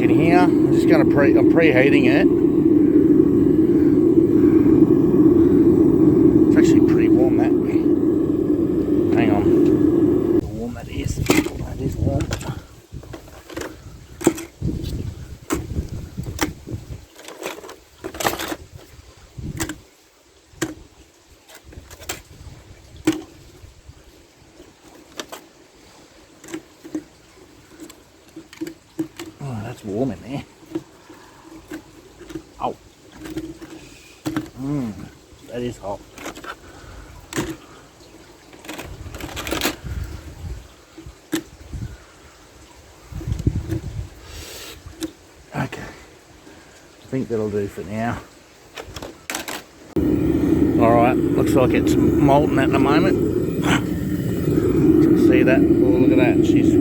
in here. I'm just going to I'm preheating it. It's actually pretty warm, that. Hang on. How warm that is. That is warm. Oh, that's warm in there. Oh. That is hot. Okay. I think that'll do for now. Alright, looks like it's molten at the moment. See that? Oh, look at that. She's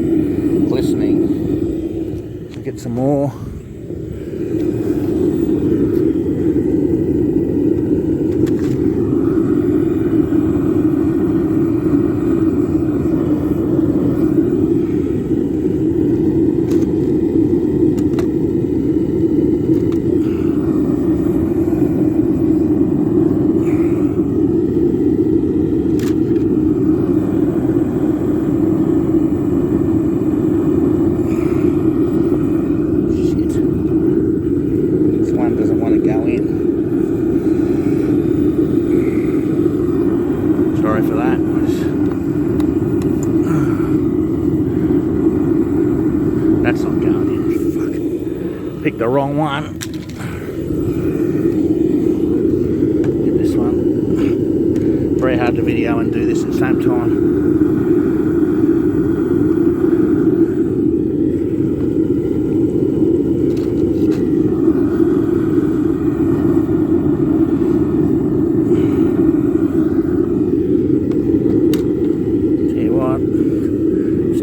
glistening. Let's get some more. Sorry for that. That's not going in. Fuck. Picked the wrong one. Get this one. Very hard to video and do this at the same time.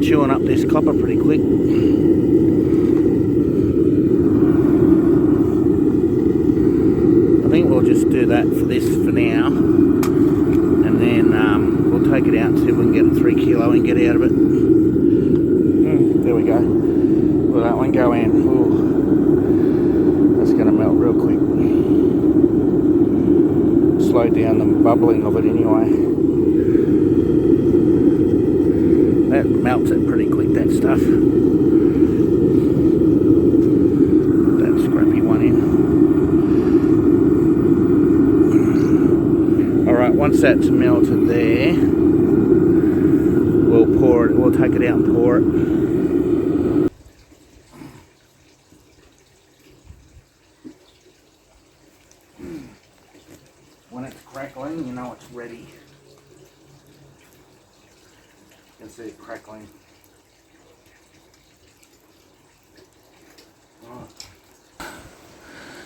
Chewing up this copper pretty quick. I think we'll just do that for this for now, and then we'll take it out and see if we can get a 3 kilo and get out of it. There we go. Will that one go in? Ooh. That's going to melt real quick. Slow down the bubbling of it anyway. That melts it pretty quick, that stuff. Put that scrappy one in. Alright, once that's melted there, we'll pour it, we'll take it out and pour it. When it's crackling, you know it's ready. You can see it crackling. Right.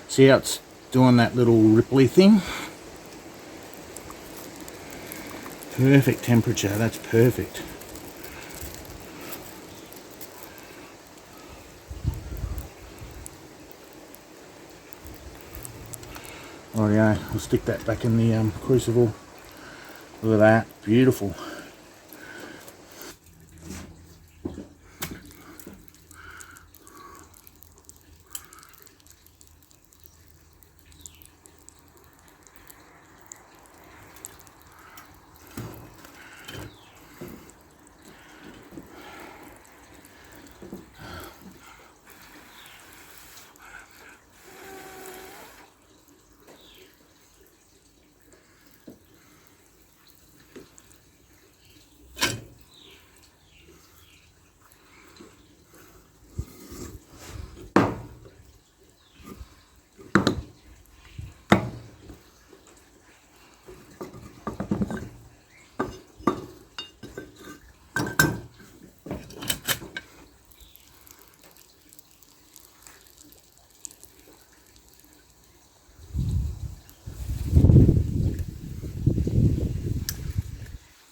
See how it's doing that little ripply thing? Perfect temperature, that's perfect. Oh yeah, I'll stick that back in the crucible. Look at that, beautiful.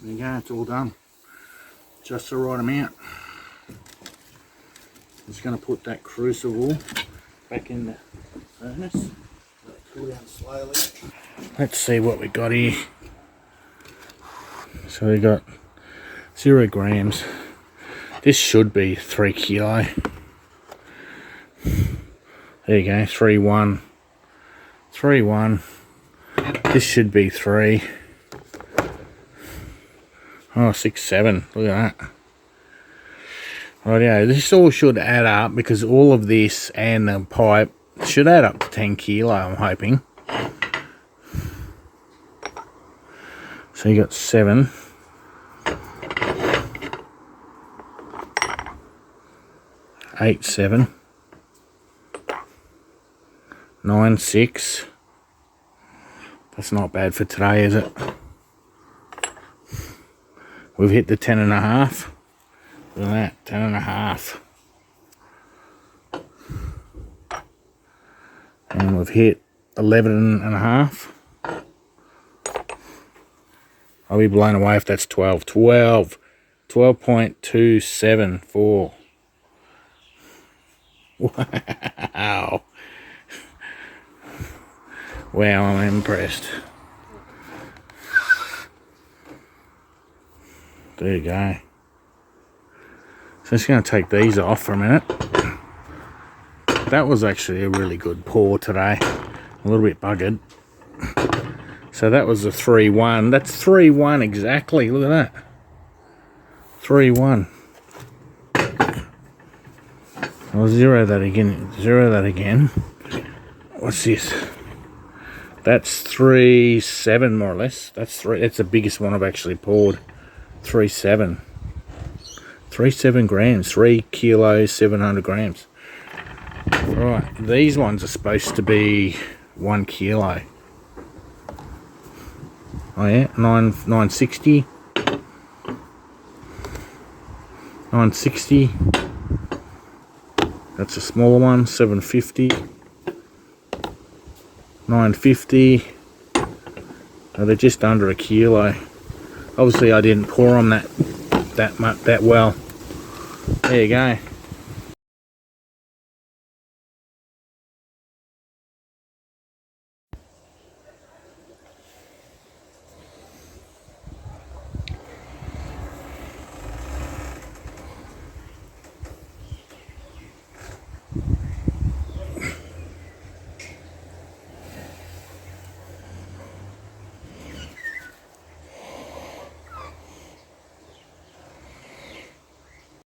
There you go, it's all done. Just the right amount. I'm just going to put that crucible back in the furnace. Let it cool down slowly. Let's see what we got here. So we got 0 grams. This should be 3 kilo. There you go, 3-1. 3-1. This should be 3. Oh, 6-7. Look at that. Rightio, this all should add up because all of this and the pipe should add up to 10 kilo, I'm hoping. So you got 7. 8, 7. 9, 6. That's not bad for today, is it? We've hit the 10.5. Look at that, 10.5. And we've hit 11.5. I'll be blown away if that's 12. 12.274. Wow. Wow, I'm impressed. There you go. So I'm just going to take these off for a minute. That was actually a really good pour today. A little bit buggered. So that was a 3-1. That's 3-1 exactly. Look at that. 3-1. I'll zero that again. Zero that again. What's this? That's 3-7 more or less. That's the biggest one I've actually poured. 3-7. 3-7 grams. 3 kilos, 700 grams. Right, these ones are supposed to be 1 kilo. Oh yeah, 960. 960. That's a smaller one, 750. 950. So they're just under a kilo. Obviously I didn't pour them that well. There you go.